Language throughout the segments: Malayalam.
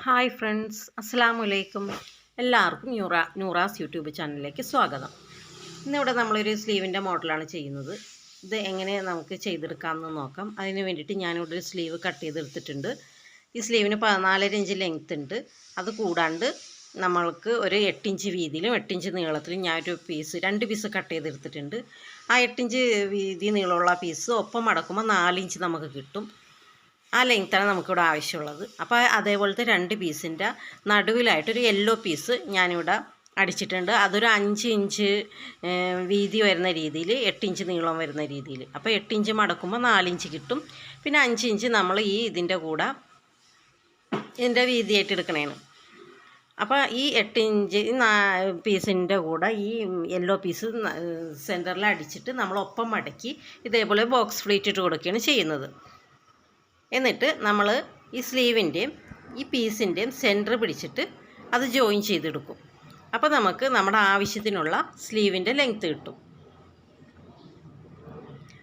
ഹായ് ഫ്രണ്ട്സ്, അസ്സലാമലൈക്കും. എല്ലാവർക്കും നൂറാസ് യൂട്യൂബ് ചാനലിലേക്ക് സ്വാഗതം. ഇന്നിവിടെ നമ്മളൊരു സ്ലീവിൻ്റെ മോഡലാണ് ചെയ്യുന്നത്. ഇത് എങ്ങനെ നമുക്ക് ചെയ്തെടുക്കാമെന്ന് നോക്കാം. അതിന് വേണ്ടിയിട്ട് ഞാനിവിടെ ഒരു സ്ലീവ് കട്ട് ചെയ്തെടുത്തിട്ടുണ്ട്. ഈ സ്ലീവിന് 14.5 ഇഞ്ച് ലെങ്ത് ഉണ്ട്. അത് കൂടാണ്ട് നമ്മൾക്ക് ഒരു 8 ഇഞ്ച് വീതിയിലും 8 ഇഞ്ച് നീളത്തിലും ഞാനൊരു രണ്ട് പീസ് കട്ട് ചെയ്തെടുത്തിട്ടുണ്ട്. ആ 8 ഇഞ്ച് വീതി നീളമുള്ള പീസ് ഒപ്പം മടക്കുമ്പോൾ 4 ഇഞ്ച് നമുക്ക് കിട്ടും. ആ ലെങ്ത്താണ് നമുക്കിവിടെ ആവശ്യമുള്ളത്. അപ്പോൾ അതേപോലത്തെ രണ്ട് പീസിൻ്റെ നടുവിലായിട്ടൊരു യെല്ലോ പീസ് ഞാനിവിടെ അടിച്ചിട്ടുണ്ട്. അതൊരു 5 ഇഞ്ച് വീതി വരുന്ന രീതിയിൽ, 8 ഇഞ്ച് നീളം വരുന്ന രീതിയിൽ. അപ്പോൾ 8 ഇഞ്ച് മടക്കുമ്പോൾ 4 ഇഞ്ച് കിട്ടും. പിന്നെ 5 ഇഞ്ച് നമ്മൾ ഇതിൻ്റെ വീതിയായിട്ട് എടുക്കണേണ്. അപ്പോൾ ഈ 8 ഇഞ്ച് പീസിൻ്റെ കൂടെ ഈ യെല്ലോ പീസ് സെൻറ്ററിൽ അടിച്ചിട്ട് നമ്മൾ ഒപ്പം മടക്കി ഇതേപോലെ ബോക്സ് ഫ്ലീറ്റ് ഇട്ട് കൊടുക്കുകയാണ് ചെയ്യുന്നത്. എന്നിട്ട് നമ്മൾ ഈ സ്ലീവിൻ്റെയും ഈ പീസിൻ്റെയും സെൻറ്റർ പിടിച്ചിട്ട് അത് ജോയിൻ ചെയ്തെടുക്കും. അപ്പോൾ നമുക്ക് നമ്മുടെ ആവശ്യത്തിനുള്ള സ്ലീവിൻ്റെ ലെങ്ത്ത് കിട്ടും.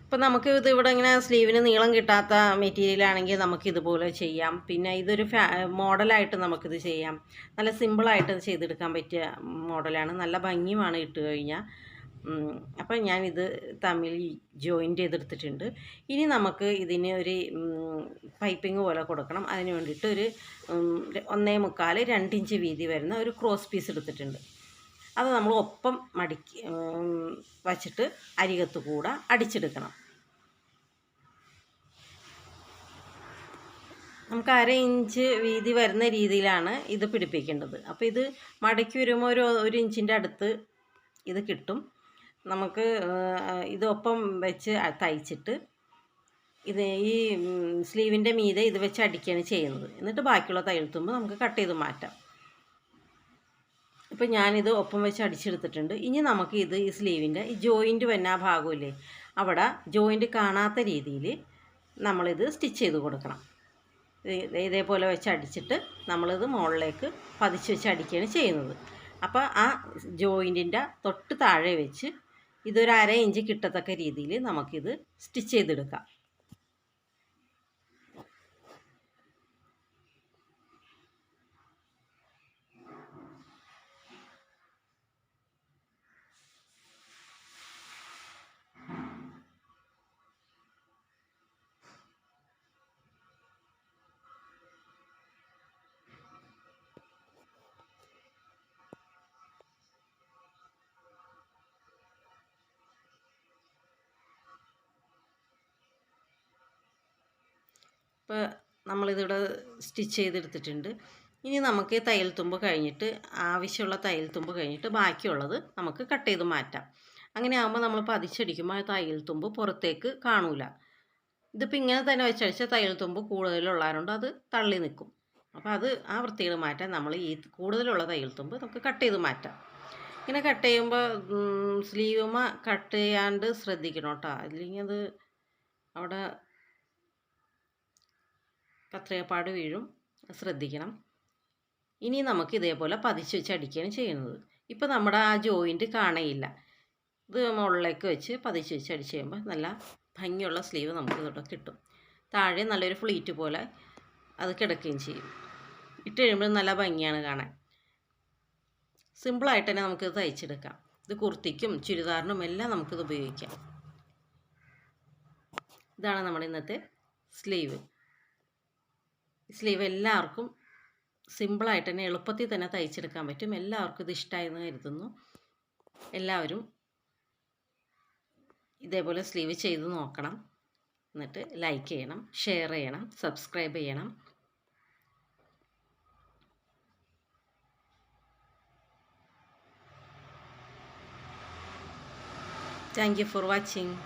അപ്പോൾ നമുക്ക് ഇത് ഇവിടെ ഇങ്ങനെ സ്ലീവിന് നീളം കിട്ടാത്ത മെറ്റീരിയലാണെങ്കിൽ നമുക്കിതുപോലെ ചെയ്യാം. പിന്നെ ഇതൊരു മോഡലായിട്ട് നമുക്കിത് ചെയ്യാം. നല്ല സിമ്പിളായിട്ട് ചെയ്തെടുക്കാൻ പറ്റിയ മോഡലാണ്. നല്ല ഭംഗിയുമാണ് ഇട്ട് കഴിഞ്ഞാൽ. അപ്പം ഞാനിത് തമ്മിൽ ജോയിൻ്റ് ചെയ്തെടുത്തിട്ടുണ്ട്. ഇനി നമുക്ക് ഇതിന് ഒരു പൈപ്പിംഗ് പോലെ കൊടുക്കണം. അതിന് വേണ്ടിയിട്ട് ഒരു 1.25 2 ഇഞ്ച് വീതി വരുന്ന ഒരു ക്രോസ് പീസ് എടുത്തിട്ടുണ്ട്. അത് നമ്മൾ ഒപ്പം മടക്കി വച്ചിട്ട് അരികത്ത് കൂടെ അടിച്ചെടുക്കണം. നമുക്ക് 1/2 ഇഞ്ച് വീതി വരുന്ന രീതിയിലാണ് ഇത് പിടിപ്പിക്കേണ്ടത്. അപ്പോൾ ഇത് മടക്കി വരുമ്പോൾ ഒരു ഇഞ്ചിൻ്റെ അടുത്ത് ഇത് കിട്ടും. നമുക്ക് ഇതൊപ്പം വെച്ച് തയ്ച്ചിട്ട് ഇത് ഈ സ്ലീവിൻ്റെ മീതെ ഇത് വെച്ച് അടിക്കുകയാണ് ചെയ്യുന്നത്. എന്നിട്ട് ബാക്കിയുള്ള തയ്യൽ തുമ്പ് നമുക്ക് കട്ട് ചെയ്ത് മാറ്റാം. ഇപ്പം ഞാനിത് ഒപ്പം വെച്ച് അടിച്ചെടുത്തിട്ടുണ്ട്. ഇനി നമുക്ക് ഈ സ്ലീവിൻ്റെ ഈ ജോയിൻറ്റ് വരുന്ന ആ ഭാഗമില്ലേ, അവിടെ ജോയിൻറ്റ് കാണാത്ത രീതിയിൽ നമ്മളിത് സ്റ്റിച്ച് ചെയ്ത് കൊടുക്കണം. ഇതേപോലെ വെച്ച് അടിച്ചിട്ട് നമ്മളിത് മുകളിലേക്ക് പതിച്ച് വെച്ച് അടിക്കുകയാണ് ചെയ്യുന്നത്. അപ്പോൾ ആ ജോയിൻറ്റിൻ്റെ തൊട്ട് താഴെ വെച്ച് ഇതൊരു 1/2 ഇഞ്ച് കിട്ടത്തക്ക രീതിയിൽ നമുക്കിത് സ്റ്റിച്ച് ചെയ്തെടുക്കാം. ഇപ്പോൾ നമ്മളിതിവിടെ സ്റ്റിച്ച് ചെയ്തെടുത്തിട്ടുണ്ട്. ഇനി നമുക്ക് തയ്യൽ തുമ്പ് കഴിഞ്ഞിട്ട് ആവശ്യമുള്ള തയ്യൽ തുമ്പ് കഴിഞ്ഞിട്ട് ബാക്കിയുള്ളത് നമുക്ക് കട്ട് ചെയ്ത് മാറ്റാം. അങ്ങനെ ആകുമ്പോൾ നമ്മൾ പതിച്ചടിക്കുമ്പോൾ ആ തയ്യൽ തുമ്പ് പുറത്തേക്ക് കാണൂല. ഇതിപ്പോൾ ഇങ്ങനെ തന്നെ വെച്ചടിച്ചാൽ തയ്യൽ തുമ്പ് കൂടുതലുള്ളതുകൊണ്ട് അത് തള്ളി നിൽക്കും. അപ്പോൾ അത് ആ വൃത്തികൾ മാറ്റാൻ നമ്മൾ ഈ കൂടുതലുള്ള തയ്യൽ തുമ്പ് നമുക്ക് കട്ട് ചെയ്ത് മാറ്റാം. ഇങ്ങനെ കട്ട് ചെയ്യുമ്പോൾ സ്ലീവുമ കട്ട് ചെയ്യാണ്ട് ശ്രദ്ധിക്കണം കേട്ടോ, അല്ലെങ്കിൽ അത് അവിടെ കത്രയപ്പാട് വീഴും, ശ്രദ്ധിക്കണം. ഇനി നമുക്ക് ഇതേപോലെ പതിച്ച് വെച്ച് അടിക്കുകയാണ് ചെയ്യുന്നത്. ഇപ്പോൾ നമ്മുടെ ആ ജോയിൻറ്റ് കാണയില്ല. ഇത് മുകളിലേക്ക് വെച്ച് പതിച്ച് വെച്ച് അടിച്ച് കഴിയുമ്പോൾ നല്ല ഭംഗിയുള്ള സ്ലീവ് നമുക്ക് ഇവിടെ കിട്ടും. താഴെ നല്ലൊരു ഫ്ലീറ്റ് പോലെ അത് കിടക്കുകയും ചെയ്യും. ഇട്ട് കഴിയുമ്പോൾ നല്ല ഭംഗിയാണ് കാണാൻ. സിമ്പിളായിട്ട് തന്നെ നമുക്കിത് തയ്ച്ചെടുക്കാം. ഇത് കുർത്തിക്കും ചുരിദാറിനും എല്ലാം നമുക്കിത് ഉപയോഗിക്കാം. ഇതാണ് നമ്മുടെ ഇന്നത്തെ സ്ലീവ്. സ്ലീവ് എല്ലാവർക്കും സിമ്പിളായിട്ട് തന്നെ എളുപ്പത്തിൽ തന്നെ തയ്ച്ചെടുക്കാൻ പറ്റും. എല്ലാവർക്കും ഇത് ഇഷ്ടമായെന്ന് കരുതുന്നു. എല്ലാവരും ഇതേപോലെ സ്ലീവ് ചെയ്ത് നോക്കണം. എന്നിട്ട് ലൈക്ക് ചെയ്യണം, ഷെയർ ചെയ്യണം, സബ്സ്ക്രൈബ് ചെയ്യണം. Thank you for watching.